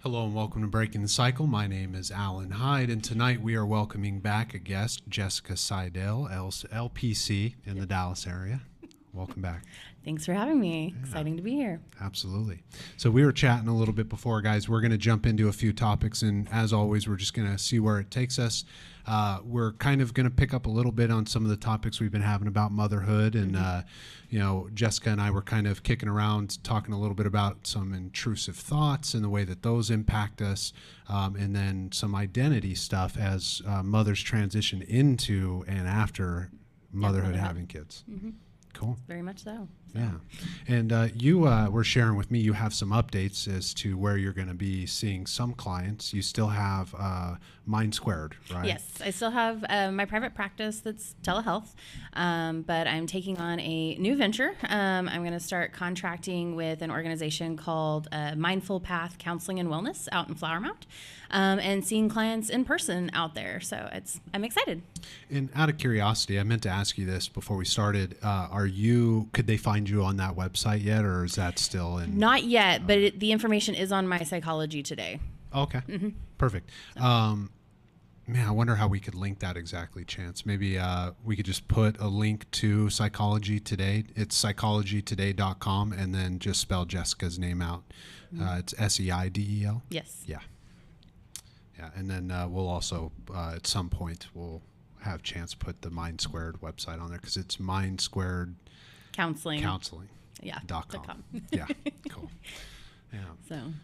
Hello and welcome to Breaking the Cycle. My name is Alan Hyde, and tonight we are welcoming back a guest, Jessica Seidel, LPC in the Dallas area. Welcome back. Thanks for having me. Yeah. Exciting to be here. Absolutely. So we were chatting a little bit before, guys. We're going to jump into a few topics, and as always, we're just going to see where it takes us. We're kind of going to pick up a little bit on some of the topics we've been having about motherhood, and Jessica and I were kind of kicking around, talking a little bit about some intrusive thoughts and the way that those impact us, and then some identity stuff as mothers transition into and after motherhood, having kids. Mm-hmm. Cool. Very much so. Yeah. And you were sharing with me, you have some updates as to where you're going to be seeing some clients. You still have Mind Squared, right? Yes, I still have my private practice that's telehealth, but I'm taking on a new venture. I'm going to start contracting with an organization called Mindful Path Counseling and Wellness out in Flower Mount, and seeing clients in person out there. So I'm excited. And out of curiosity, I meant to ask you this before we started. Could they find you on that website yet, or is that still in? Not yet, but the information is on my Psychology Today. Okay. Mm-hmm. Perfect. Man, I wonder how we could link that exactly, Chance. Maybe we could just put a link to Psychology Today. It's psychologytoday.com, and then just spell Jessica's name out. It's Seidel. Yes. Yeah. Yeah, and then we'll also, at some point, we'll have Chance put the Mind Squared website on there, because it's Mind Squared Counseling. Yeah. .com. Yeah. Cool. Yeah.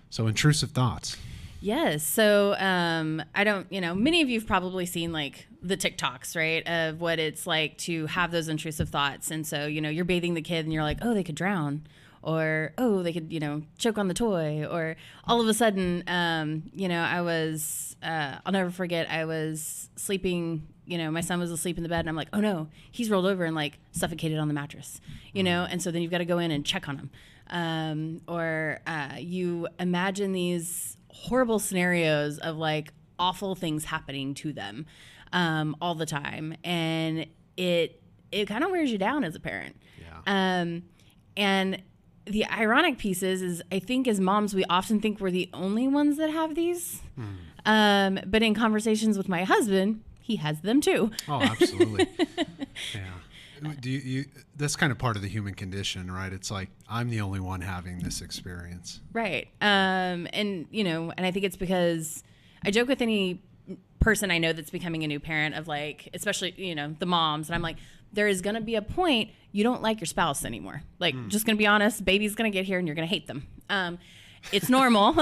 So intrusive thoughts. Yes. So I don't, many of you have probably seen like the TikToks, right, of what it's like to have those intrusive thoughts. And so, you're bathing the kid and you're like, oh, they could drown, or, oh, they could, choke on the toy, or all of a sudden, I'll never forget, I was sleeping, my son was asleep in the bed, and I'm like, oh no, he's rolled over and like suffocated on the mattress, and so then you've got to go in and check on him. Or you imagine these horrible scenarios of like awful things happening to them all the time. And it kind of wears you down as a parent. Yeah. And the ironic piece is I think as moms, we often think we're the only ones that have these. But in conversations with my husband, he has them too. Oh, absolutely. Yeah. Do you that's kind of part of the human condition, right? It's like, I'm the only one having this experience. Right. And I think it's because I joke with any person I know that's becoming a new parent of like, especially, the moms, and I'm like, there is going to be a point you don't like your spouse anymore. Like, just going to be honest, baby's going to get here and you're going to hate them. It's normal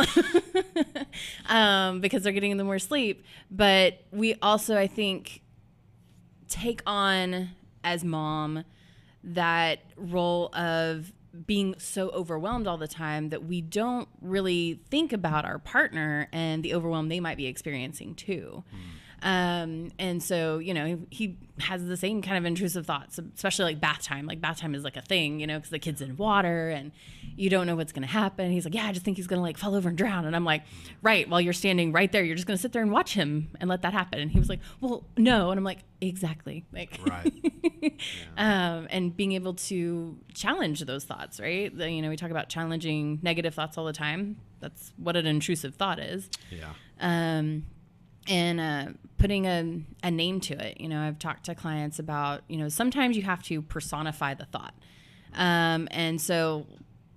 because they're getting the more sleep. But we also, I think, take on as mom that role of being so overwhelmed all the time that we don't really think about our partner and the overwhelm they might be experiencing too. And so, he has the same kind of intrusive thoughts, especially like bath time. Like bath time is like a thing, because the kid's in water and you don't know what's going to happen. He's like, yeah, I just think he's going to like fall over and drown. And I'm like, right, while you're standing right there, you're just going to sit there and watch him and let that happen. And he was like, well, no. And I'm like, exactly. Like, right. Yeah. And being able to challenge those thoughts, right? We talk about challenging negative thoughts all the time. That's what an intrusive thought is. Yeah. And putting a name to it. I've talked to clients about, sometimes you have to personify the thought. And so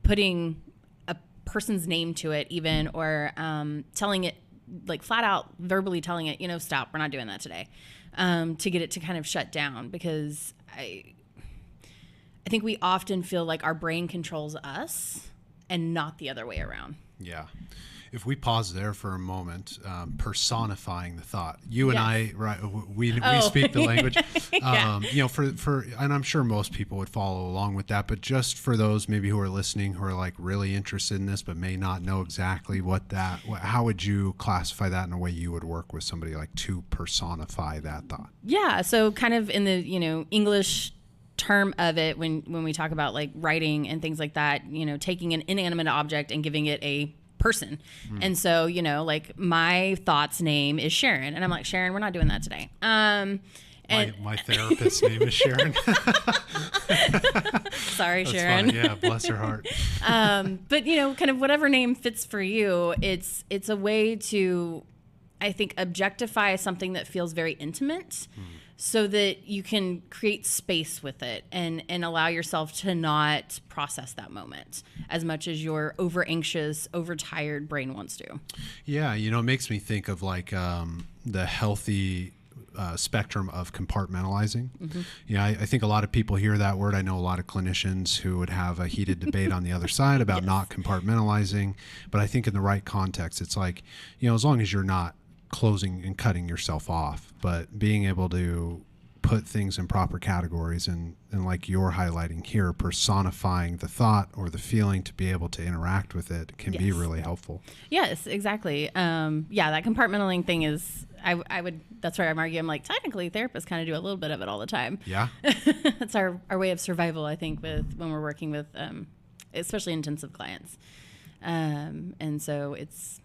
putting a person's name to it even, or telling it, like flat out verbally telling it, stop, we're not doing that today, to get it to kind of shut down. Because I think we often feel like our brain controls us and not the other way around. Yeah. If we pause there for a moment, personifying the thought, you and I, right? We speak the language, and I'm sure most people would follow along with that. But just for those maybe who are listening, who are like really interested in this, but may not know exactly how would you classify that in a way you would work with somebody like to personify that thought? Yeah. So kind of in the, English term of it, when we talk about like writing and things like that, taking an inanimate object and giving it a person. And so, like my thought's name is Sharon, and I'm like, Sharon, we're not doing that today. And my therapist's name is Sharon. Sorry, That's Sharon. funny. Yeah, bless her heart. But kind of whatever name fits for you, it's a way to, I think, objectify something that feels very intimate, so that you can create space with it and allow yourself to not process that moment as much as your over anxious, overtired brain wants to. Yeah, it makes me think of like the healthy spectrum of compartmentalizing. I think a lot of people hear that word. I know a lot of clinicians who would have a heated debate on the other side about not compartmentalizing. But I think in the right context, it's like, as long as you're not closing and cutting yourself off, but being able to put things in proper categories and like you're highlighting here, personifying the thought or the feeling to be able to interact with it can be really helpful. Yes, exactly. That compartmentalizing thing is, I would, that's where I'm arguing. I'm like, technically therapists kind of do a little bit of it all the time. Yeah. That's our way of survival, I think, when we're working with, especially intensive clients. And so it's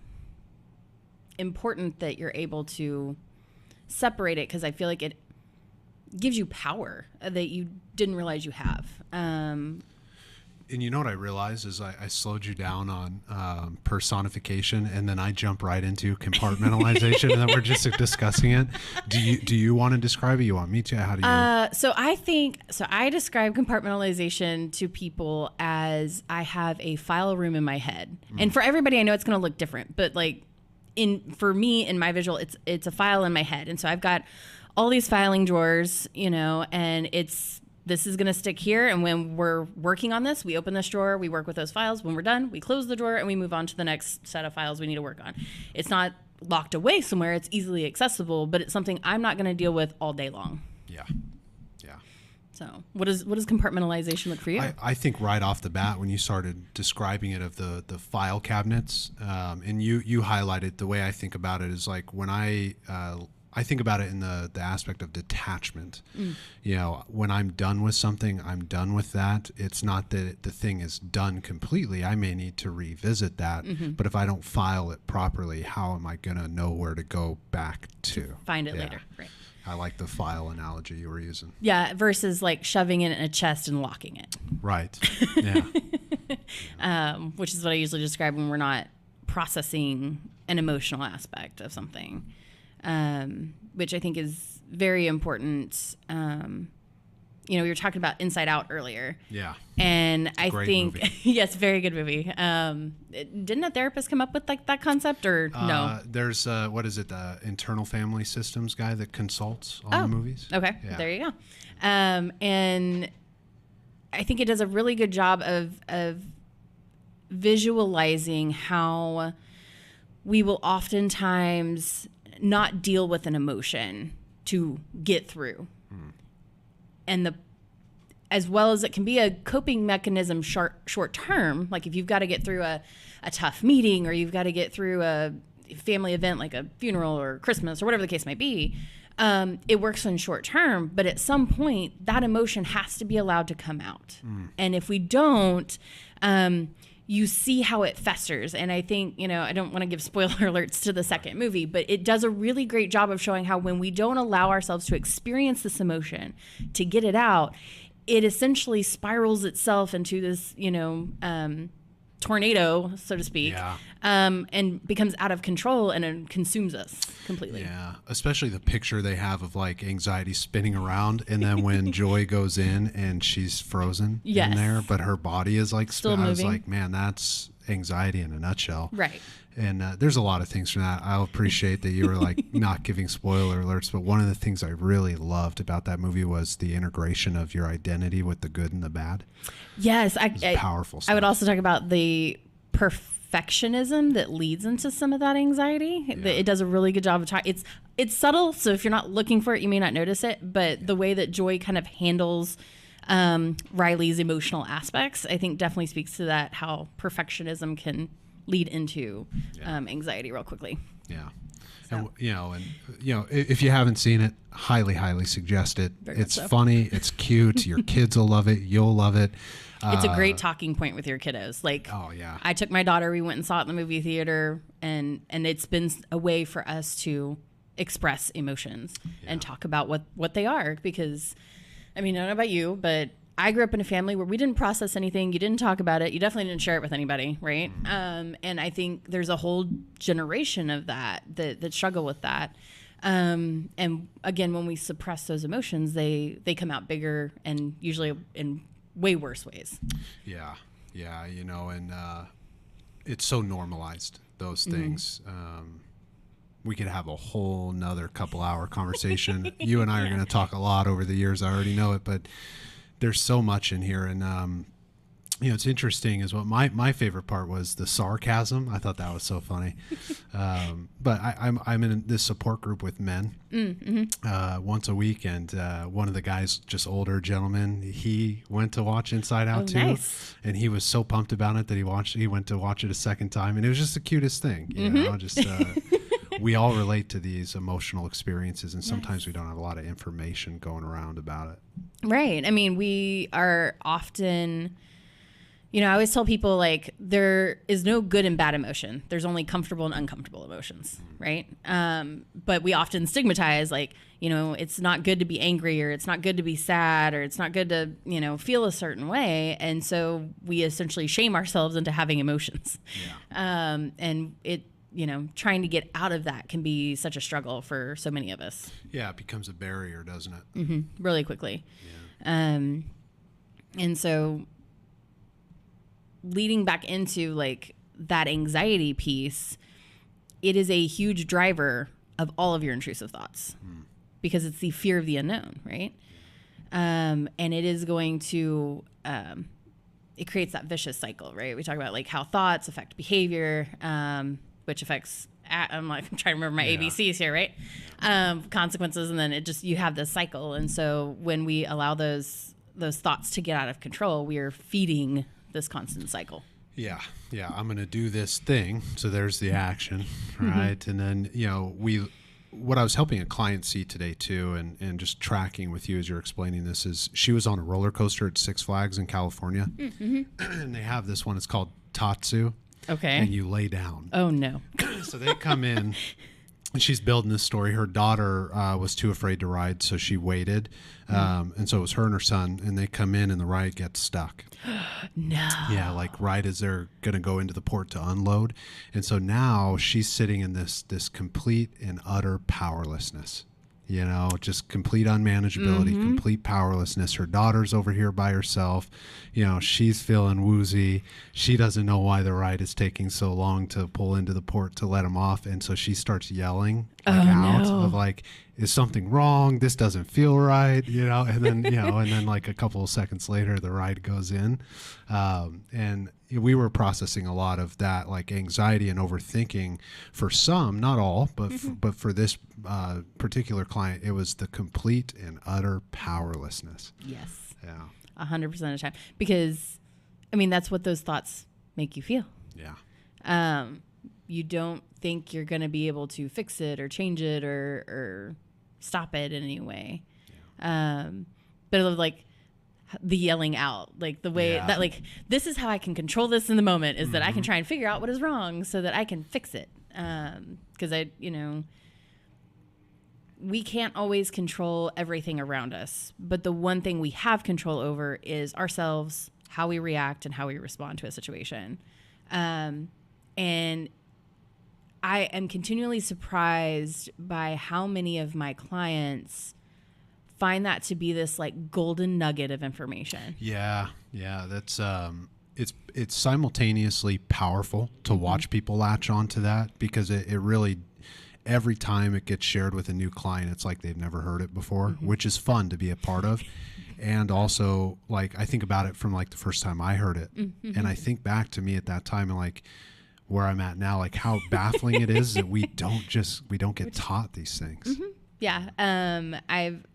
important that you're able to separate it, because I feel like it gives you power that you didn't realize you have. And you know what I realized is I slowed you down on personification, and then I jump right into compartmentalization, and then we're just discussing it. Do you want to describe it? You want me to? How do you? So I describe compartmentalization to people as I have a file room in my head, and for everybody I know it's going to look different, but like for me in my visual, it's a file in my head, and so I've got all these filing drawers, and this is going to stick here. And when we're working on this, we open this drawer, we work with those files. When we're done, we close the drawer and we move on to the next set of files we need to work on. It's not locked away somewhere. It's easily accessible, but it's something I'm not going to deal with all day long. Yeah. So what does compartmentalization look for you? I think right off the bat, when you started describing it of the file cabinets, and you highlighted, the way I think about it is like when I think about it in the aspect of detachment. When I'm done with something, I'm done with that. It's not that the thing is done completely. I may need to revisit that, but if I don't file it properly, how am I going to know where to go back to? Find it later. Right. I like the file analogy you were using. Yeah, versus like shoving it in a chest and locking it. Right. Yeah. Which is what I usually describe when we're not processing an emotional aspect of something. Which I think is very important. We were talking about Inside Out earlier. Yeah. And I think, movie. yes, very good movie. Didn't a therapist come up with like that concept, or no? There's, what is it? The internal family systems guy that consults on the movies. Okay. Yeah. There you go. And I think it does a really good job of visualizing how we will oftentimes not deal with an emotion to get through. And as well as it can be a coping mechanism short term, like if you've got to get through a tough meeting, or you've got to get through a family event like a funeral or Christmas or whatever the case might be, it works in short term, but at some point that emotion has to be allowed to come out. And if we don't, you see how it festers. And I think, I don't want to give spoiler alerts to the second movie, but it does a really great job of showing how when we don't allow ourselves to experience this emotion, to get it out, it essentially spirals itself into this, tornado, so to speak, and becomes out of control and consumes us completely. Yeah, especially the picture they have of like anxiety spinning around, and then when Joy goes in and she's frozen in there, but her body is like still moving. I was like, man, that's anxiety in a nutshell. Right. And there's a lot of things from that. I appreciate that you were like not giving spoiler alerts, but one of the things I really loved about that movie was the integration of your identity with the good and the bad. Yes. Powerful stuff. I would also talk about the perfectionism that leads into some of that anxiety. Yeah. It does a really good job of talking. It's subtle, so if you're not looking for it, you may not notice it, but the way that Joy kind of handles Riley's emotional aspects, I think definitely speaks to that, how perfectionism can lead into anxiety real quickly. Yeah. So. And if you haven't seen it, highly suggest it. It's funny, it's cute, your kids will love it, you'll love it. It's a great talking point with your kiddos. Like, oh yeah, I took my daughter, we went and saw it in the movie theater, and it's been a way for us to express emotions and talk about what they are, because I mean, I don't know about you, but I grew up in a family where we didn't process anything. You didn't talk about it. You definitely didn't share it with anybody, right? And I think there's a whole generation of that struggle with that. And again, when we suppress those emotions, they come out bigger and usually in way worse ways. Yeah, you know, and it's so normalized, those things. We could have a whole nother couple-hour conversation. You and I are going to talk a lot over the years. I already know it, but there's so much in here. And, you know, it's interesting is what my favorite part was the sarcasm. I thought that was so funny. But I'm in this support group with men once a week. And one of the guys, just older gentleman, he went to watch Inside Out too. Nice. And he was so pumped about it that he went to watch it a second time. And it was just the cutest thing, you know, just we all relate to these emotional experiences. And sometimes we don't have a lot of information going around about it. Right. I mean, we are often, you know, I always tell people like there is no good and bad emotion. There's only comfortable and uncomfortable emotions, right? But we often stigmatize like, you know, it's not good to be angry or it's not good to be sad or it's not good to, you know, feel a certain way. And so we essentially shame ourselves into having emotions. Yeah. And it, you know, trying to get out of that can be such a struggle for so many of us. Yeah, it becomes a barrier, doesn't it? Really quickly. Yeah. And so leading back into like that anxiety piece, it is a huge driver of all of your intrusive thoughts because it's the fear of the unknown, right? And it is going to, it creates that vicious cycle, right? We talk about like how thoughts affect behavior, which affects, I'm trying to remember my ABCs here, right? Consequences, and then it just, you have this cycle. And so when we allow those thoughts to get out of control, we are feeding this constant cycle. Yeah. I'm going to do this thing. So there's the action, right? And then, you know, what I was helping a client see today too, and just tracking with you as you're explaining this, is she was on a roller coaster at Six Flags in California. And they have this one, it's called Tatsu. Okay. And you lay down. Oh no. So they come in and she's building this story. Her daughter was too afraid to ride, so she waited. And so it was her and her son, and they come in and the ride gets stuck. No. Yeah, like right as they're going to go into the port to unload. And so now she's sitting in this complete and utter powerlessness. You know, just complete unmanageability, complete powerlessness. Her daughter's over here by herself. You know, she's feeling woozy. She doesn't know why the ride is taking so long to pull into the port to let him off. And so she starts yelling of like, is something wrong? This doesn't feel right, you know? And then, you know, and then like a couple of seconds later, the ride goes in. And we were processing a lot of that, like anxiety and overthinking for some, not all, but for this particular client, it was the complete and utter powerlessness. Yes. Yeah. 100% of the time. Because, I mean, that's what those thoughts make you feel. Yeah. You don't think you're going to be able to fix it or change it or stop it in any way. Yeah. But it was like the yelling out, like the way that like, this is how I can control this in the moment is that I can try and figure out what is wrong so that I can fix it. 'Cause you know, we can't always control everything around us, but the one thing we have control over is ourselves, how we react and how we respond to a situation. And I am continually surprised by how many of my clients find that to be this like golden nugget of information. Yeah. That's it's simultaneously powerful to watch people latch onto that, because it really, every time it gets shared with a new client, it's like they've never heard it before, which is fun to be a part of. And also, like, I think about it from like the first time I heard it, and I think back to me at that time and like where I'm at now, like how baffling it is that we don't get taught these things. Yeah.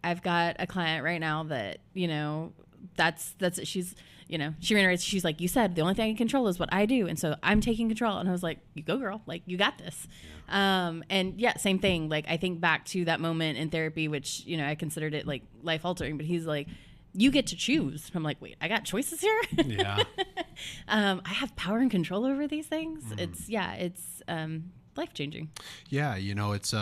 I've got a client right now that, you know, that's she's, you know, she reiterates, she's like, you said the only thing I can control is what I do. And so I'm taking control. And I was like, you go girl, like you got this. Yeah. And yeah, same thing. Like I think back to that moment in therapy, which, you know, I considered it like life altering, but he's like, you get to choose. I'm like, wait, I got choices here? Yeah. I have power and control over these things. It's life changing. Yeah. You know, it's,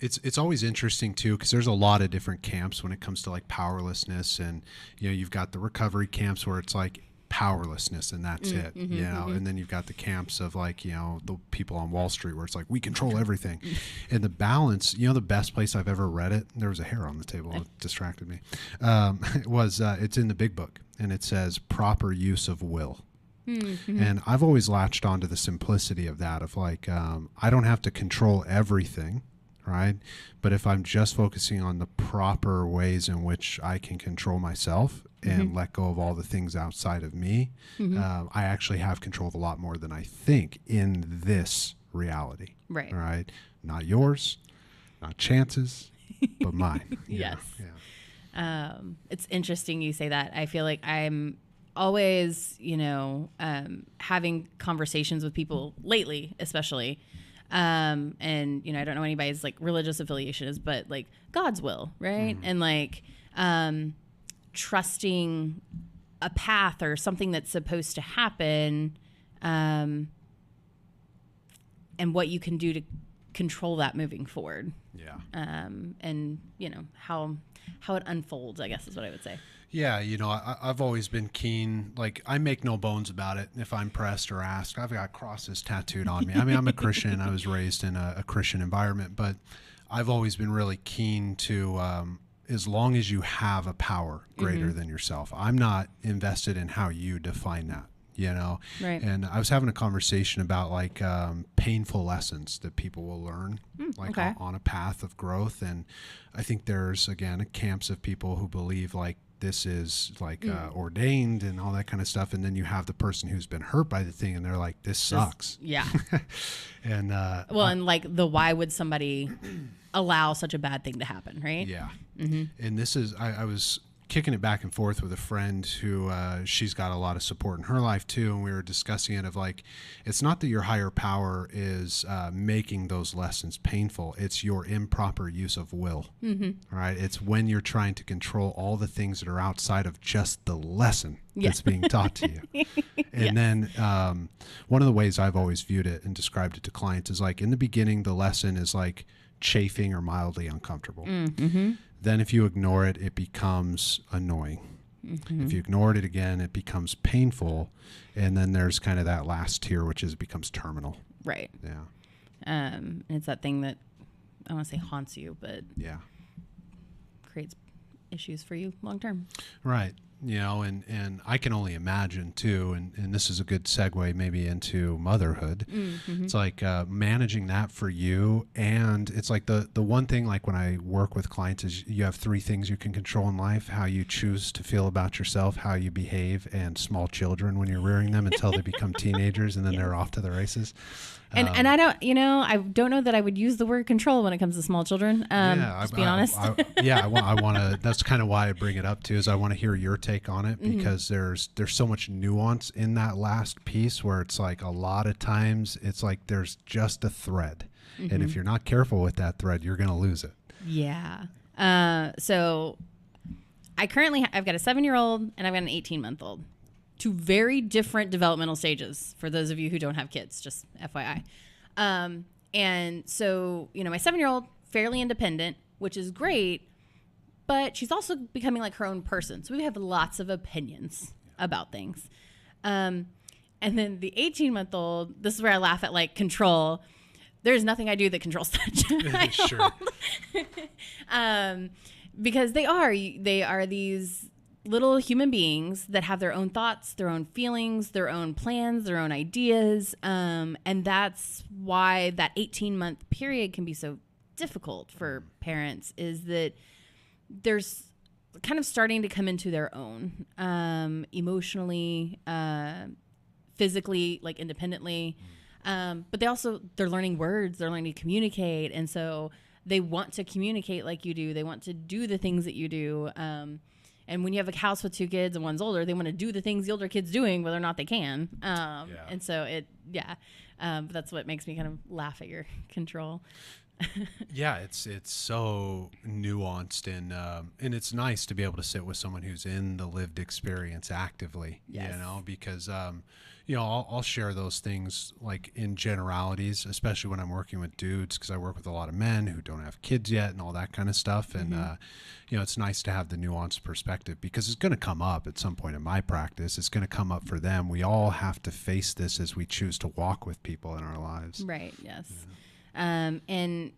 It's always interesting too, because there's a lot of different camps when it comes to like powerlessness, and you've got the recovery camps where it's like powerlessness and that's it, and then you've got the camps of like the people on Wall Street where it's like we control everything, and the balance. The best place I've ever read it, there was a hair on the table, it distracted me. It's in the Big Book, and it says proper use of will. And I've always latched onto the simplicity of that, of like I don't have to control everything. Right. But if I'm just focusing on the proper ways in which I can control myself and let go of all the things outside of me, I actually have control of a lot more than I think in this reality. Right. All right. Not yours, not chances, but mine. Yes. It's interesting you say that. I feel like I'm always, having conversations with people lately, especially. And I don't know anybody's like religious affiliation is, but like God's will, right? And like trusting a path or something that's supposed to happen, and what you can do to control that moving forward. Yeah. And how it unfolds, I guess is what I would say. Yeah, I've always been keen. Like, I make no bones about it. If I'm pressed or asked, I've got crosses tattooed on me. I mean, I'm a Christian. I was raised in a Christian environment, but I've always been really keen to, as long as you have a power greater than yourself, I'm not invested in how you define that. Right. And I was having a conversation about like painful lessons that people will learn on a path of growth. And I think there's, again, camps of people who believe like this is like ordained and all that kind of stuff. And then you have the person who's been hurt by the thing and they're like, this sucks. Yeah. And and like why would somebody allow such a bad thing to happen, right? Yeah. And this is, I was kicking it back and forth with a friend who she's got a lot of support in her life too, and we were discussing it of like, it's not that your higher power is making those lessons painful, it's your improper use of will. Right? It's when you're trying to control all the things that are outside of just the lesson that's being taught to you. And then one of the ways I've always viewed it and described it to clients is like, in the beginning the lesson is like chafing or mildly uncomfortable. Then if you ignore it, it becomes annoying. If you ignored it again, it becomes painful. And then there's kind of that last tier, which is becomes terminal. Right. Yeah. And it's that thing that, I want to say haunts you, but creates issues for you long term. Right. And I can only imagine too, and this is a good segue maybe into motherhood. It's like managing that for you. And it's like the one thing, like when I work with clients, is you have three things you can control in life: how you choose to feel about yourself, how you behave, and small children when you're rearing them until they become teenagers and then they're off to the races. And I don't know that I would use the word control when it comes to small children. Just being honest. I want to, that's kind of why I bring it up too, is I want to hear your take on it, because there's so much nuance in that last piece where it's like a lot of times it's like there's just a thread. And if you're not careful with that thread, you're going to lose it. Yeah. So I've got a 7-year-old and I've got an 18-month-old. Two very different developmental stages for those of you who don't have kids, just FYI. And so, my 7-year-old, fairly independent, which is great, but she's also becoming like her own person. So we have lots of opinions about things. And then the 18-month-old, this is where I laugh at like control. There's nothing I do that controls that. Sure. Because they are these little human beings that have their own thoughts, their own feelings, their own plans, their own ideas. And that's why that 18-month period can be so difficult for parents, is that there's kind of starting to come into their own, emotionally, physically, like independently. But they're learning words, they're learning to communicate. And so they want to communicate like you do. They want to do the things that you do. And when you have a house with 2 kids and one's older, they want to do the things the older kid's doing, whether or not they can. And so that's what makes me kind of laugh at your control. Yeah, it's so nuanced, and it's nice to be able to sit with someone who's in the lived experience actively. Yes. Because I'll share those things like in generalities, especially when I'm working with dudes, because I work with a lot of men who don't have kids yet and all that kind of stuff. And it's nice to have the nuanced perspective, because it's going to come up at some point in my practice. It's going to come up for them. We all have to face this as we choose to walk with people in our lives. Right. Yes. And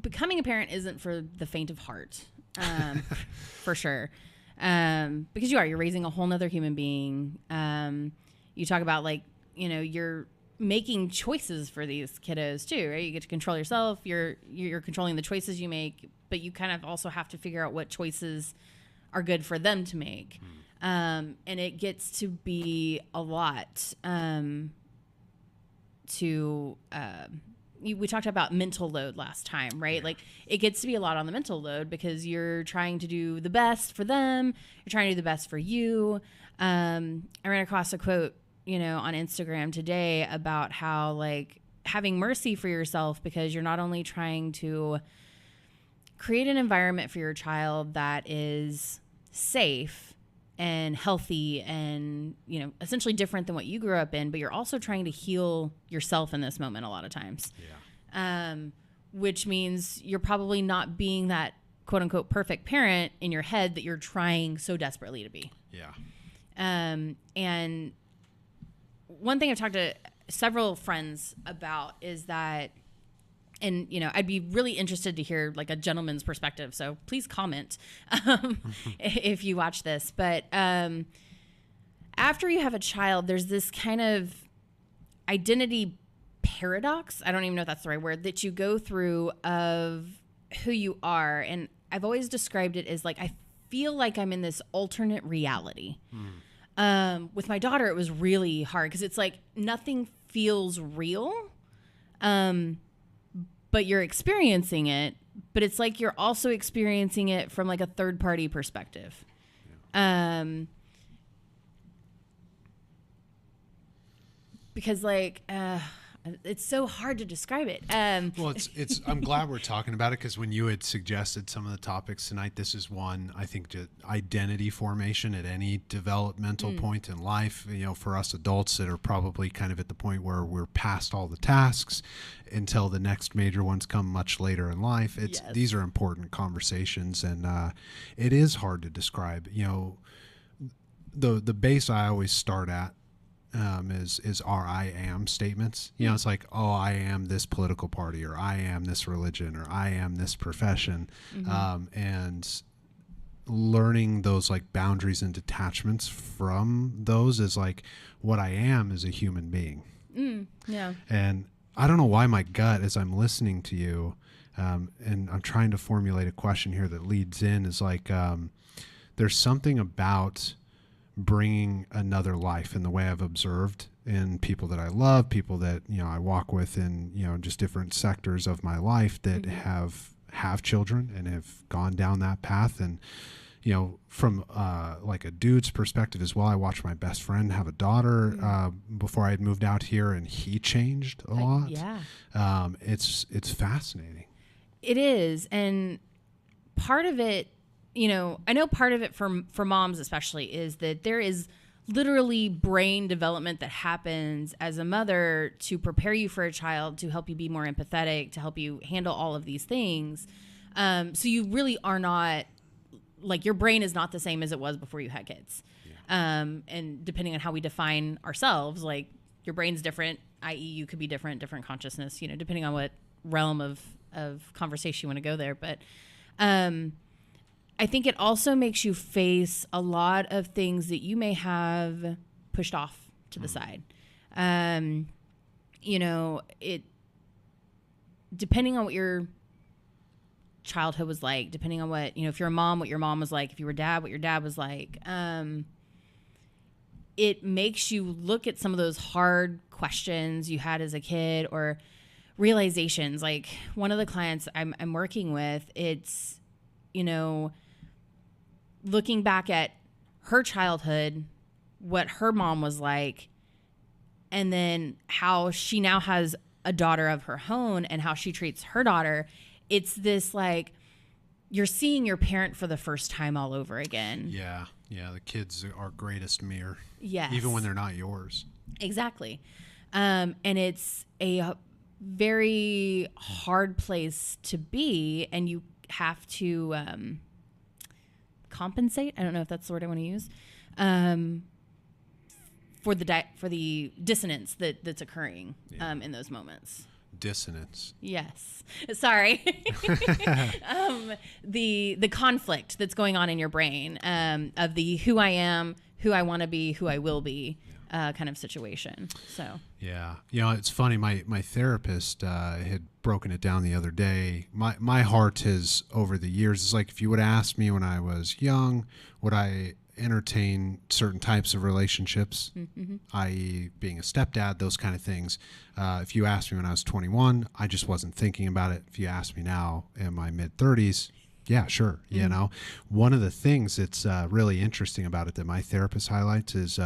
becoming a parent isn't for the faint of heart, for sure. Because you're raising a whole nother human being. You talk about you're making choices for these kiddos too, right? You get to control yourself. You're controlling the choices you make, but you kind of also have to figure out what choices are good for them to make. And it gets to be a lot. We talked about mental load last time, right? Like it gets to be a lot on the mental load because you're trying to do the best for them. You're trying to do the best for you. I ran across a quote, on Instagram today about how having mercy for yourself, because you're not only trying to create an environment for your child that is safe and healthy and, essentially different than what you grew up in, but you're also trying to heal yourself in this moment a lot of times. Yeah. Which means you're probably not being that quote unquote perfect parent in your head that you're trying so desperately to be. Yeah. And one thing I've talked to several friends about is that, and, I'd be really interested to hear a gentleman's perspective. So please comment if you watch this. But after you have a child, there's this kind of identity paradox. I don't even know if that's the right word, that you go through of who you are. And I've always described it as I feel like I'm in this alternate reality. With my daughter, it was really hard because it's nothing feels real. But you're experiencing it, but it's you're also experiencing it from a third party perspective. Yeah. Because it's so hard to describe it. Well, it's I'm glad we're talking about it, because when you had suggested some of the topics tonight, this is one, I think, to identity formation at any developmental point in life, for us adults that are probably kind of at the point where we're past all the tasks until the next major ones come much later in life. These are important conversations, and it is hard to describe. The base I always start at is our I am statements. It's I am this political party, or I am this religion, or I am this profession. And learning those boundaries and detachments from those is what I am as a human being. Yeah. And I don't know why my gut, as I'm listening to you, and I'm trying to formulate a question here that leads in, is there's something about bringing another life in the way I've observed in people that I love, people that, I walk with in, just different sectors of my life that have children and have gone down that path. And, from a dude's perspective as well, I watched my best friend have a daughter before I had moved out here, and he changed a lot. Yeah. It's fascinating. It is. And part of it, I know part of it for moms especially is that there is literally brain development that happens as a mother to prepare you for a child, to help you be more empathetic, to help you handle all of these things. So you really are not, your brain is not the same as it was before you had kids. Yeah. And depending on how we define ourselves, your brain's different, i.e. you could be different consciousness, depending on what realm of conversation you want to go there. But, I think it also makes you face a lot of things that you may have pushed off to the side. It depending on what your childhood was like, depending on what, if you're a mom, what your mom was like, if you were dad, what your dad was like, it makes you look at some of those hard questions you had as a kid, or realizations. One of the clients I'm working with, it's, looking back at her childhood, what her mom was like, and then how she now has a daughter of her own and how she treats her daughter, it's this like, you're seeing your parent for the first time all over again. Yeah. Yeah. The kids are our greatest mirror. Yes. Even when they're not yours. Exactly. And it's a very hard place to be, and you have to compensate. I don't know if that's the word I want to use. For the dissonance that's occurring in those moments. Dissonance. Yes. Sorry. The conflict that's going on in your brain of the who I am, who I want to be, who I will be kind of situation. So. Yeah. It's funny. My therapist had broken it down the other day. My heart has, over the years, it's like if you would ask me when I was young, would I entertain certain types of relationships, i.e. being a stepdad, those kind of things. If you asked me when I was 21, I just wasn't thinking about it. If you ask me now in my mid-30s, yeah, sure. One of the things that's really interesting about it that my therapist highlights is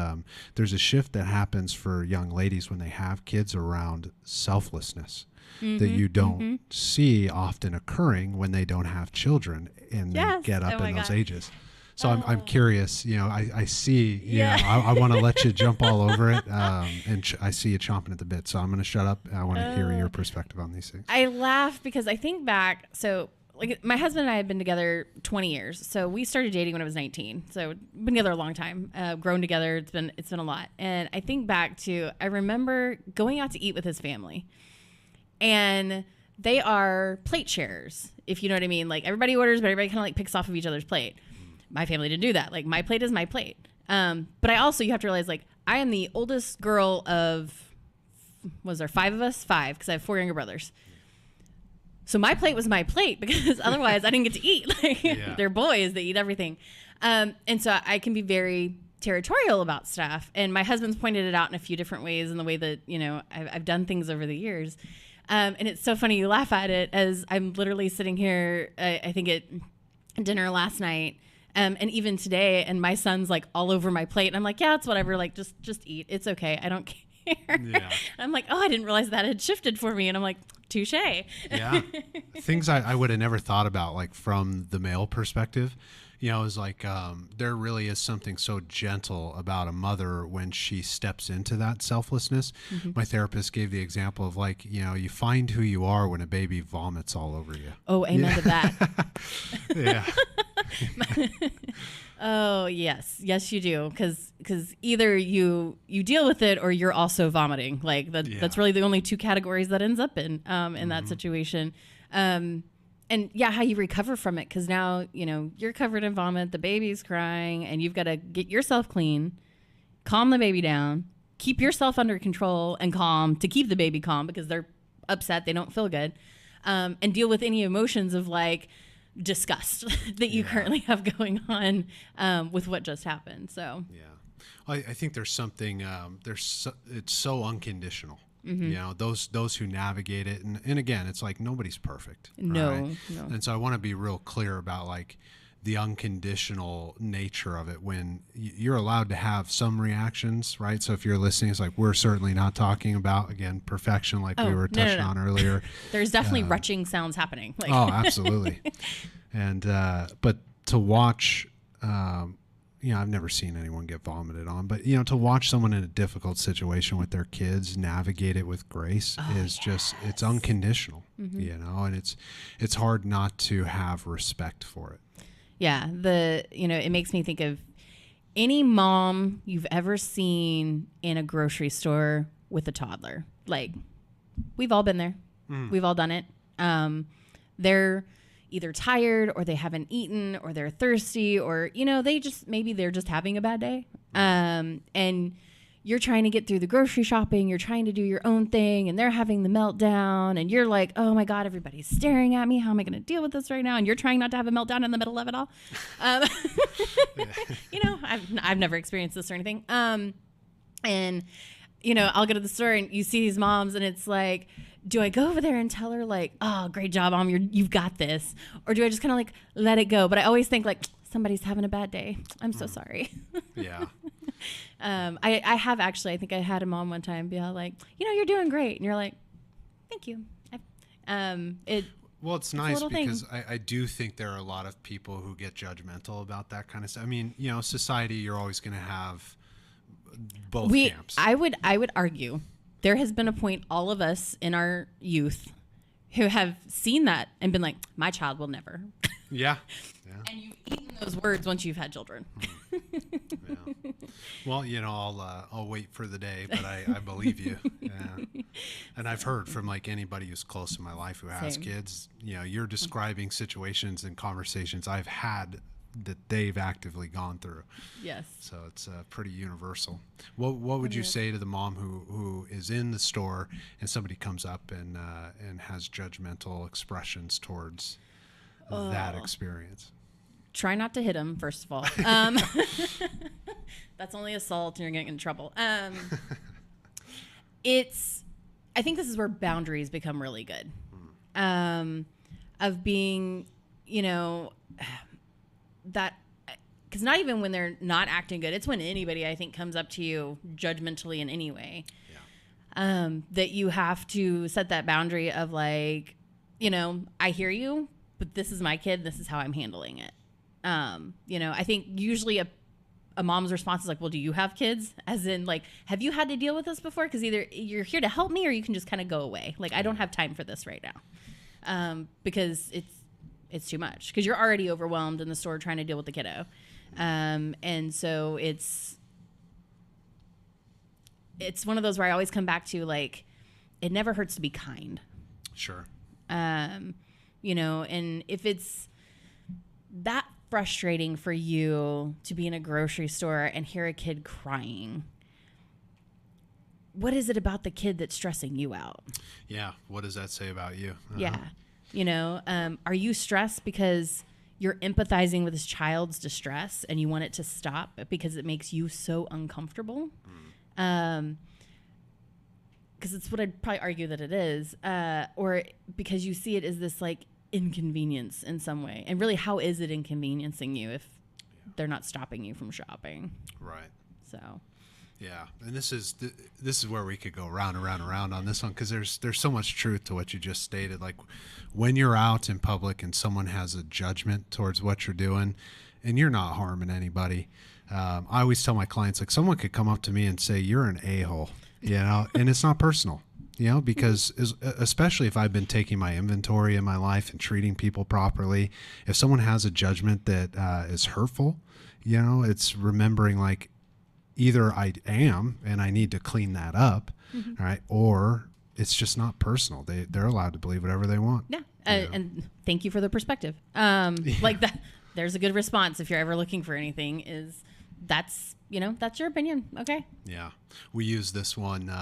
there's a shift that happens for young ladies when they have kids around selflessness that you don't see often occurring when they don't have children and they get up in those ages. So I'm curious, I see, I want to let you jump all over it. And I see you chomping at the bit. So I'm going to shut up. I want to hear your perspective on these things. I laugh because I think back. So like my husband and I have been together 20 years. So we started dating when I was 19. So been together a long time, grown together. It's been a lot. And I think back to, I remember going out to eat with his family, and they are plate sharers, if you know what I mean. Like everybody orders, but everybody kind of like picks off of each other's plate. My family didn't do that. Like my plate is my plate. But I also, you have to realize, like, I am the oldest girl of, was there 5 of us? 5, because I have 4 younger brothers. So my plate was my plate because otherwise I didn't get to eat. Like they're boys, they eat everything. And so I can be very territorial about stuff. And my husband's pointed it out in a few different ways in the way that, I've done things over the years. And it's so funny, you laugh at it as I'm literally sitting here, I think at dinner last night, and even today, and my son's like all over my plate. And I'm like, yeah, it's whatever. Like, just eat. It's okay. I don't care. Yeah. I'm like, oh, I didn't realize that had shifted for me. And I'm like, touche. Yeah. Things I would have never thought about, like from the male perspective, is like there really is something so gentle about a mother when she steps into that selflessness. My therapist gave the example of like, you find who you are when a baby vomits all over you. Oh, amen to that. Yeah. Oh, yes, you do. Because either you deal with it or you're also vomiting. Like that's really the only 2 categories that ends up in that situation. And yeah, how you recover from it. Because now, you're covered in vomit, the baby's crying, and you've got to get yourself clean, calm the baby down, keep yourself under control and calm to keep the baby calm because they're upset, they don't feel good, and deal with any emotions of like disgust that you currently have going on with what just happened. So I think there's something it's so unconditional. Those who navigate it, and again, it's like nobody's perfect. No. And so I want to be real clear about like the unconditional nature of it when you're allowed to have some reactions, right? So if you're listening, it's like we're certainly not talking about, again, perfection like we were touching on earlier. There's definitely retching sounds happening. Like. Oh, absolutely. And but to watch, I've never seen anyone get vomited on, but to watch someone in a difficult situation with their kids navigate it with grace is just, it's unconditional, and it's hard not to have respect for it. Yeah. It makes me think of any mom you've ever seen in a grocery store with a toddler. Like, we've all been there. We've all done it. They're either tired or they haven't eaten or they're thirsty or, they're just having a bad day. And you're trying to get through the grocery shopping. You're trying to do your own thing and they're having the meltdown and you're like, oh my God, everybody's staring at me. How am I going to deal with this right now? And you're trying not to have a meltdown in the middle of it all. I've never experienced this or anything. And I'll go to the store and you see these moms and it's like, do I go over there and tell her like, oh, great job, Mom, you've got this? Or do I just kind of like let it go? But I always think like, somebody's having a bad day. I'm so sorry. Yeah. I have actually, I think I had a mom one time be all like, you're doing great. And you're like, Thank you. It Well, it's a nice little thing. because I do think there are a lot of people who get judgmental about that kind of stuff. I mean, society, you're always going to have both camps. I would argue there has been a point, all of us in our youth who have seen that and been like, my child will never. Yeah. And you've eaten those words once you've had children. Yeah. Well, I'll wait for the day, but I believe you. Yeah. And I've heard from like anybody who's close in my life who has Same. kids, you're describing situations and conversations I've had that they've actively gone through. Yes. So it's pretty universal. What would you say to the mom who is in the store and somebody comes up and has judgmental expressions towards that experience? Try not to hit him, first of all. That's only assault and you're getting in trouble. I think this is where boundaries become really good. Of being, that, because not even when they're not acting good, it's when anybody, I think, comes up to you judgmentally in any way. Yeah. That you have to set that boundary of like, I hear you, but this is my kid. This is how I'm handling it. I think usually a mom's response is like, well, do you have kids? As in like, have you had to deal with this before? Because either you're here to help me or you can just kind of go away. Like, I don't have time for this right now. Because it's too much because you're already overwhelmed in the store trying to deal with the kiddo. And so it's one of those where I always come back to like, it never hurts to be kind. Sure. And if it's that frustrating for you to be in a grocery store and hear a kid crying, what is it about the kid that's stressing you out? Yeah. What does that say about you? Yeah. Are you stressed because you're empathizing with this child's distress and you want it to stop because it makes you so uncomfortable? Because it's what I'd probably argue that it is. Or because you see it as this like inconvenience in some way. And really, how is it inconveniencing you if they're not stopping you from shopping? Right. So. Yeah, and this is where we could go round and round and round on this one because there's so much truth to what you just stated. Like when you're out in public and someone has a judgment towards what you're doing, and you're not harming anybody. I always tell my clients like someone could come up to me and say you're an a-hole, and it's not personal, because especially if I've been taking my inventory in my life and treating people properly, if someone has a judgment that is hurtful, it's remembering like. Either I am and I need to clean that up, right? Or it's just not personal. They're allowed to believe whatever they want. Yeah. And thank you for the perspective. Like that, there's a good response if you're ever looking for anything that's your opinion. Okay. Yeah. We use this one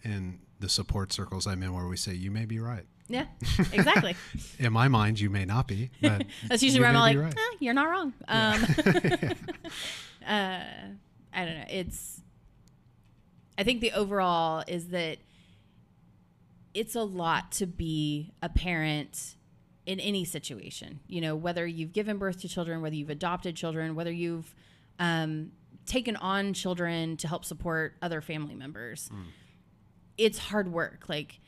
in the support circles I'm in where we say, you may be right. Yeah, exactly. In my mind, you may not be. But that's usually where I'm like, right. You're not wrong. I don't know. I think the overall is that it's a lot to be a parent in any situation, whether you've given birth to children, whether you've adopted children, whether you've taken on children to help support other family members. It's hard work. Like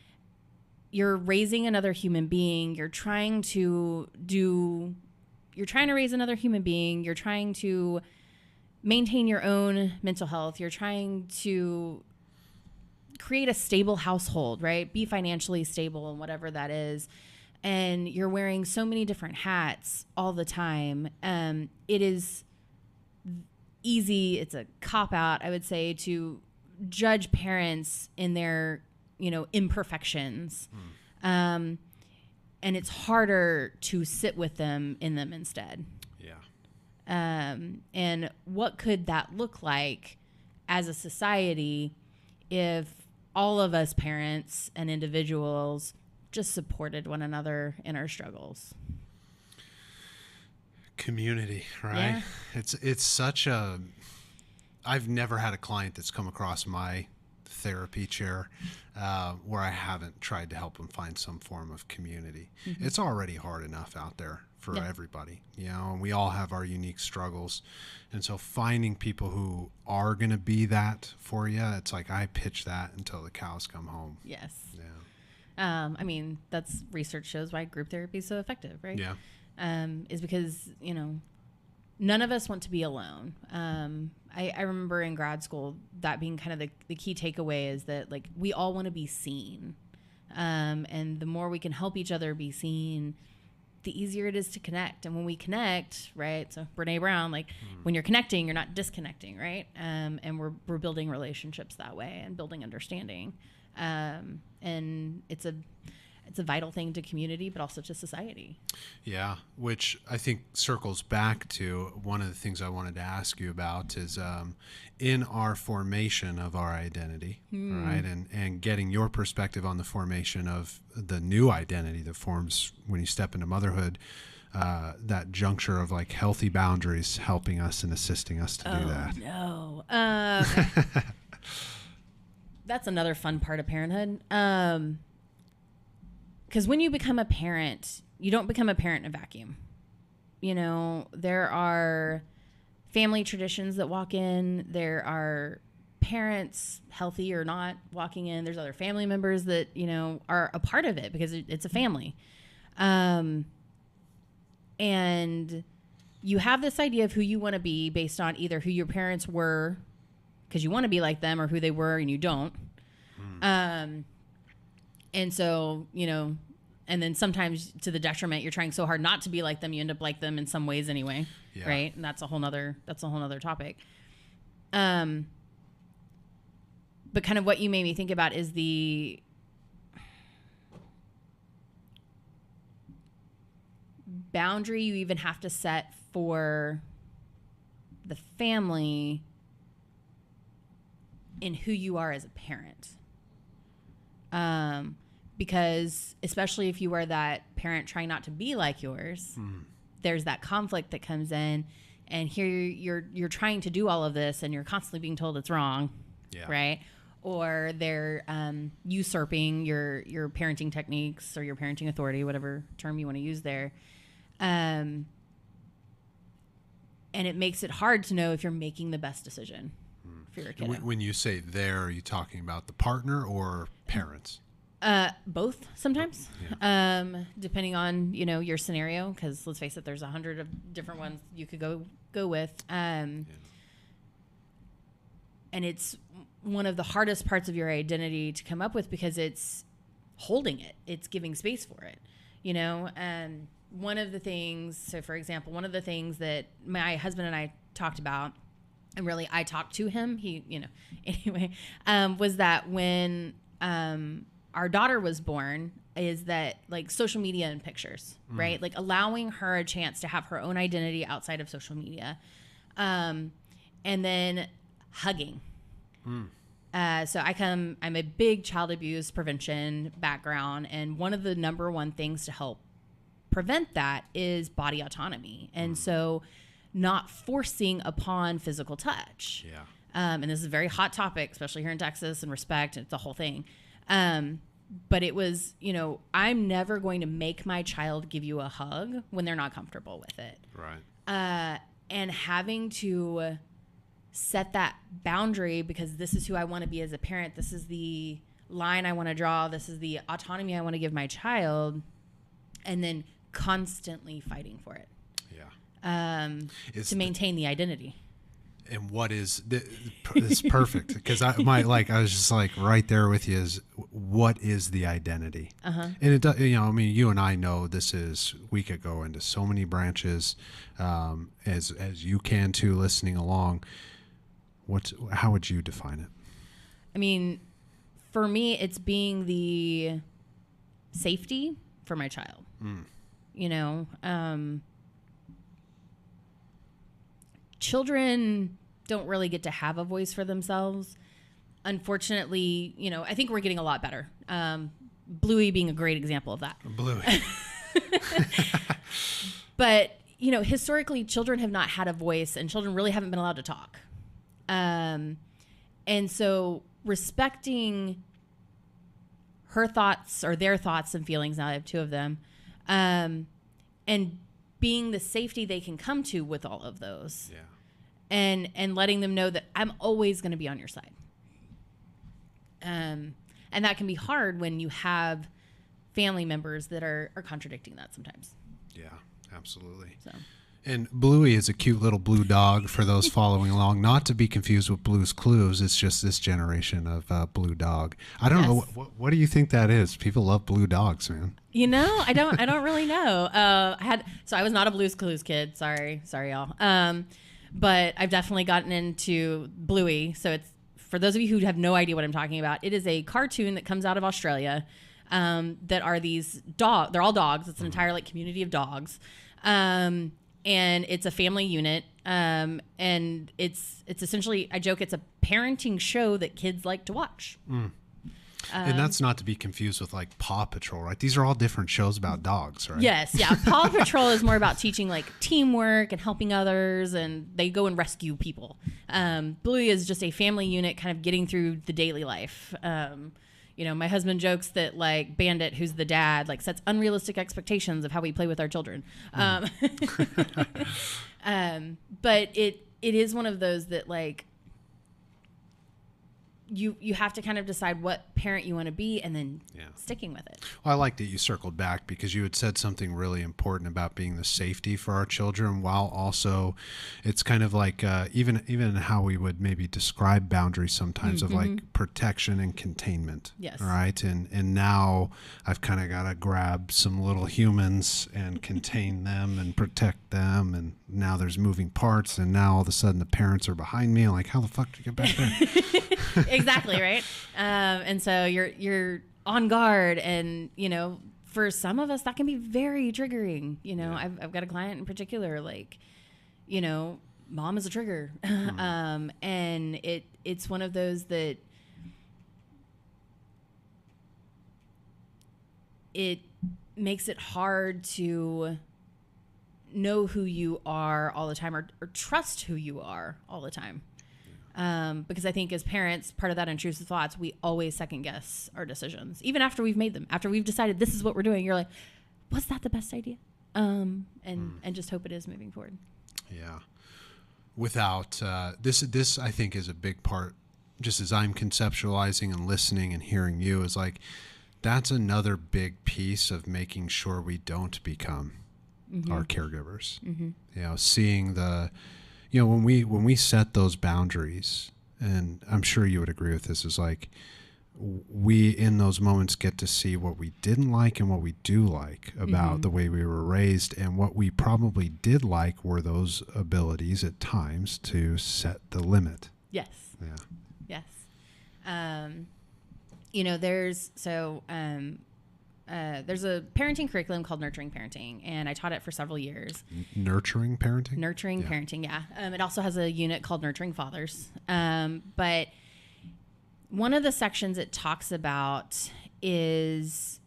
you're raising another human being. You're trying to raise another human being. You're trying to maintain your own mental health. You're trying to create a stable household, right? Be financially stable and whatever that is. And you're wearing so many different hats all the time. It is easy. It's a cop out, I would say, to judge parents in their, imperfections. And it's harder to sit with them in them instead. And what could that look like as a society if all of us parents and individuals just supported one another in our struggles? Community, right? Yeah. It's such a, I've never had a client that's come across my therapy chair where I haven't tried to help them find some form of community. It's already hard enough out there for everybody, and we all have our unique struggles. And so finding people who are going to be that for you, it's like I pitch that until the cows come home. Yes. Yeah. I mean, that's research shows why group therapy is so effective, right? Yeah. Is because, none of us want to be alone. I remember in grad school that being kind of the key takeaway is that, like, we all want to be seen. And the more we can help each other be seen, the easier it is to connect. And when we connect, right? So Brene Brown, like, when you're connecting, you're not disconnecting, right? And we're building relationships that way and building understanding. And it's a vital thing to community, but also to society. Yeah, which I think circles back to one of the things I wanted to ask you about is in our formation of our identity, right? And getting your perspective on the formation of the new identity that forms when you step into motherhood, that juncture of like healthy boundaries helping us and assisting us to do that. No. That's another fun part of parenthood. Because when you become a parent, you don't become a parent in a vacuum. There are family traditions that walk in. There are parents, healthy or not, walking in. There's other family members that, are a part of it because it's a family. And you have this idea of who you want to be based on either who your parents were, because you want to be like them, or who they were and you don't. And so, and then sometimes to the detriment, you're trying so hard not to be like them, you end up like them in some ways anyway. Yeah. Right. And that's a whole nother topic. But kind of what you made me think about is the boundary you even have to set for the family in who you are as a parent. Because especially if you are that parent trying not to be like yours, there's that conflict that comes in, and here you're trying to do all of this and you're constantly being told it's wrong. Yeah. Right. Or they're usurping your parenting techniques or your parenting authority, whatever term you want to use there. And it makes it hard to know if you're making the best decision for your kid. When you say there, are you talking about the partner or parents? Both sometimes, yeah. Depending on, your scenario, because let's face it, there's 100 of different ones you could go with. And it's one of the hardest parts of your identity to come up with because it's holding it. It's giving space for it, and one of the things, so for example, one of the things that my husband and I talked about, and really I talked to him, anyway, was that when, our daughter was born, is that like social media and pictures, right? Like allowing her a chance to have her own identity outside of social media. And then hugging. So I'm a big child abuse prevention background. And one of the number one things to help prevent that is body autonomy. And so not forcing upon physical touch. Yeah. And this is a very hot topic, especially here in Texas, and respect. It's a whole thing. But it was, I'm never going to make my child give you a hug when they're not comfortable with it. Right. And having to set that boundary because this is who I want to be as a parent. This is the line I want to draw. This is the autonomy I want to give my child. And then constantly fighting for it. Yeah. To maintain the identity. And what is it's perfect because I was just like right there with you is what is the identity? And it does, you and I know we could go into so many branches, as you can too, listening along. How would you define it? I mean, for me, it's being the safety for my child. Children don't really get to have a voice for themselves. Unfortunately, I think we're getting a lot better. Bluey being a great example of that. Bluey. But, historically, children have not had a voice, and children really haven't been allowed to talk. And so respecting her thoughts or their thoughts and feelings, now I have two of them, and being the safety they can come to with all of those. Yeah. And letting them know that I'm always going to be on your side. And that can be hard when you have family members that are contradicting that sometimes. Yeah, absolutely. So. And Bluey is a cute little blue dog for those following along, not to be confused with Blue's Clues. It's just this generation of blue dog. I don't know. What do you think that is? People love blue dogs, man. You know, I don't really know. I was not a Blue's Clues kid. Sorry, y'all. But I've definitely gotten into Bluey. So it's, for those of you who have no idea what I'm talking about, it is a cartoon that comes out of Australia that are these dogs. They're all dogs. It's an entire like community of dogs. And it's a family unit. And it's essentially, I joke, it's a parenting show that kids like to watch. And that's not to be confused with like Paw Patrol, right? These are all different shows about dogs, right? Yes, yeah. Paw Patrol is more about teaching like teamwork and helping others, and they go and rescue people. Bluey is just a family unit kind of getting through the daily life. You know, my husband jokes that like Bandit, who's the dad, like sets unrealistic expectations of how we play with our children. But it is one of those that like you have to kind of decide what parent you want to be and then sticking with it. Well, I like that you circled back because you had said something really important about being the safety for our children, while also it's kind of like even how we would maybe describe boundaries sometimes of like protection and containment. Yes. Right. And now I've kind of got to grab some little humans and contain them and protect them. And now there's moving parts. And now all of a sudden the parents are behind me. I'm like, how the fuck did you get back there? Exactly, right? And so you're on guard, and you know, for some of us that can be very triggering. You know, I've got a client in particular, like, you know, mom is a trigger, and it's one of those that it makes it hard to know who you are all the time, or trust who you are all the time. Because I think as parents, part of that intrusive thoughts, we always second guess our decisions, even after we've made them, after we've decided this is what we're doing. You're like, was that the best idea? And just hope it is moving forward. Yeah. Without this, I think is a big part. Just as I'm conceptualizing and listening and hearing you, is like that's another big piece of making sure we don't become our caregivers. You know, seeing the. You know, when we set those boundaries, and I'm sure you would agree with this, is like we in those moments get to see what we didn't like and what we do like about the way we were raised, and what we probably did like were those abilities at times to set the limit. Yes. Yeah. Yes. You know, there's a parenting curriculum called Nurturing Parenting, and I taught it for several years. Nurturing Parenting? Nurturing Parenting, yeah. It also has a unit called Nurturing Fathers. But one of the sections it talks about is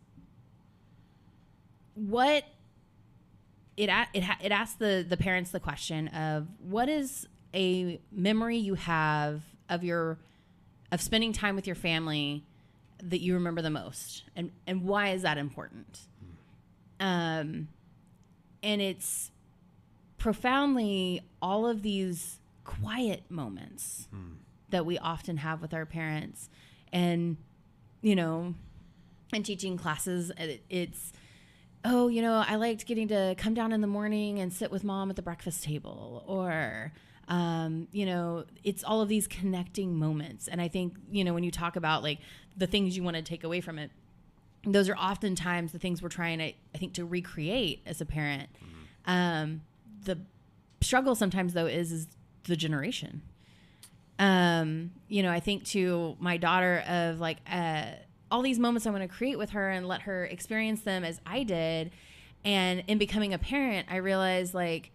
what it asks the parents the question of what is a memory you have of spending time with your family that you remember the most, and why is that important? And it's profoundly all of these quiet moments that we often have with our parents. And, you know, in teaching classes, it's, oh, you know, I liked getting to come down in the morning and sit with mom at the breakfast table, or you know, it's all of these connecting moments. And I think, you know, when you talk about like the things you want to take away from it, those are oftentimes the things we're trying to, I think, to recreate as a parent. The struggle sometimes though is the generation. You know, I think to my daughter of like, all these moments I want to create with her and let her experience them as I did. And in becoming a parent, I realized like,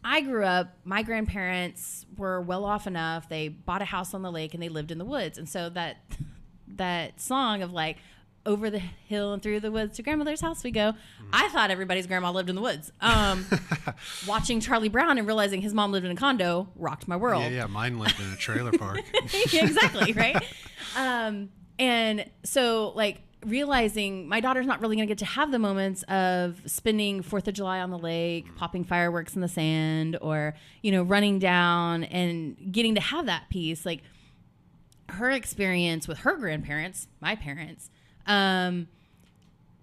I grew up, my grandparents were well off enough. They bought a house on the lake and they lived in the woods. And so that song of like, over the hill and through the woods to grandmother's house we go. I thought everybody's grandma lived in the woods. Watching Charlie Brown and realizing his mom lived in a condo rocked my world. Yeah, mine lived in a trailer park. Exactly, right? And so like, realizing my daughter's not really going to get to have the moments of spending 4th of July on the lake, popping fireworks in the sand, or, you know, running down and getting to have that piece. Like her experience with her grandparents, my parents,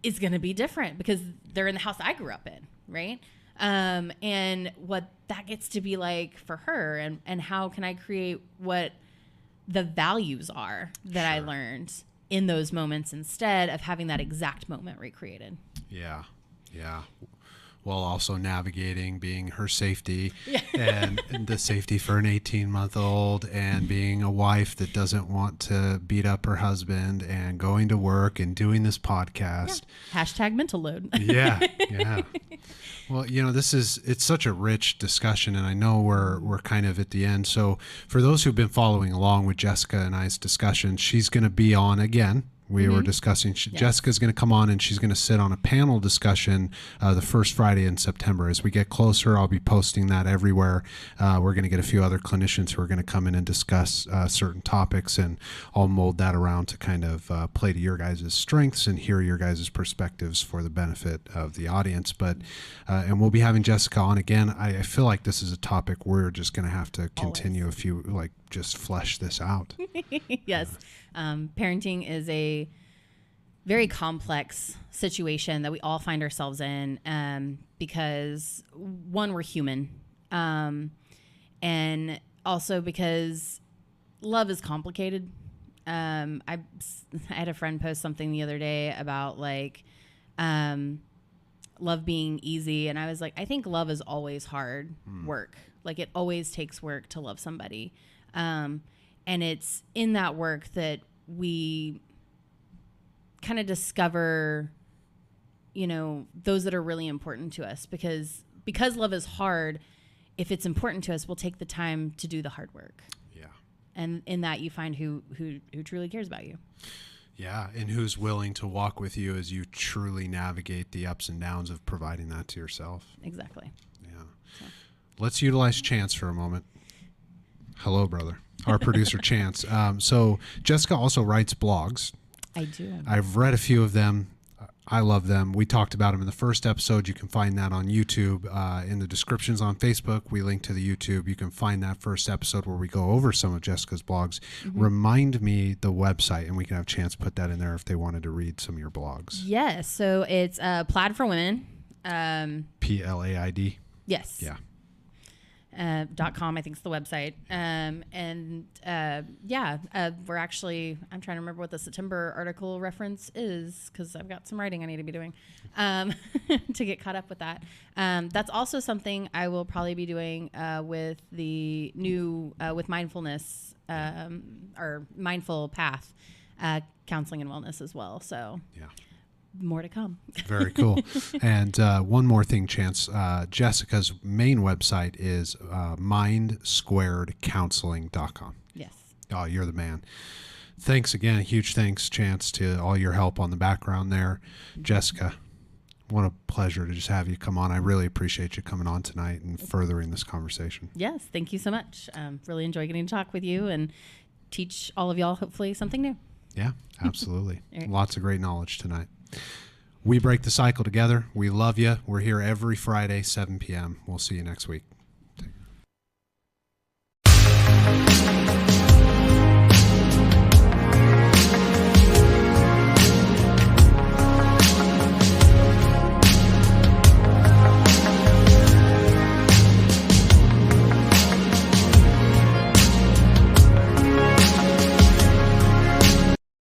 is going to be different because they're in the house I grew up in, right? And what that gets to be like for her, and how can I create what the values are that I learned in those moments instead of having that exact moment recreated. Yeah. While also navigating being her safety and the safety for an 18-month-old, and being a wife that doesn't want to beat up her husband, and going to work and doing this podcast. Hashtag mental load. Yeah. Well, it's such a rich discussion, and I know we're kind of at the end. So for those who've been following along with Jessica and I's discussion, she's going to be on again. We were discussing, Jessica's going to come on and she's going to sit on a panel discussion the first Friday in September. As we get closer, I'll be posting that everywhere. We're going to get a few other clinicians who are going to come in and discuss certain topics, and I'll mold that around to kind of play to your guys' strengths and hear your guys' perspectives for the benefit of the audience. But and we'll be having Jessica on again. I feel like this is a topic we're just going to have to continue just flesh this out. Yes. Parenting is a very complex situation that we all find ourselves in, because one, we're human, and also because love is complicated. I had a friend post something the other day about love being easy, and I was like, I think love is always hard work. Like, it always takes work to love somebody. And it's in that work that we kind of discover, those that are really important to us, because love is hard. If it's important to us, we'll take the time to do the hard work. Yeah. And in that, you find who truly cares about you. Yeah. And who's willing to walk with you as you truly navigate the ups and downs of providing that to yourself. Exactly. Yeah. So. Let's utilize Chance for a moment. Hello, brother. Our producer, Chance. So Jessica also writes blogs. I do. I've read a few of them. I love them. We talked about them in the first episode. You can find that on YouTube. In the descriptions on Facebook, we link to the YouTube. You can find that first episode where we go over some of Jessica's blogs. Mm-hmm. Remind me the website, and we can have Chance put that in there if they wanted to read some of your blogs. Yes. So it's Plaid for Women. PLAID? Yes. Yeah. .com, I think is the website. We're actually, I'm trying to remember what the September article reference is, because I've got some writing I need to be doing to get caught up with that. That's also something I will probably be doing with the new, with mindfulness, or mindful path, counseling and wellness as well. So yeah. More to come. Very cool. And one more thing, Chance. Jessica's main website is mindsquaredcounseling.com. Yes. Oh, you're the man. Thanks again. Huge thanks, Chance, to all your help on the background there. Jessica, what a pleasure to just have you come on. I really appreciate you coming on tonight and furthering this conversation. Yes. Thank you so much. Really enjoy getting to talk with you and teach all of y'all, hopefully, something new. Yeah, absolutely. Right. Lots of great knowledge tonight. We break the cycle together. We love you. We're here every Friday, 7 p.m. We'll see you next week.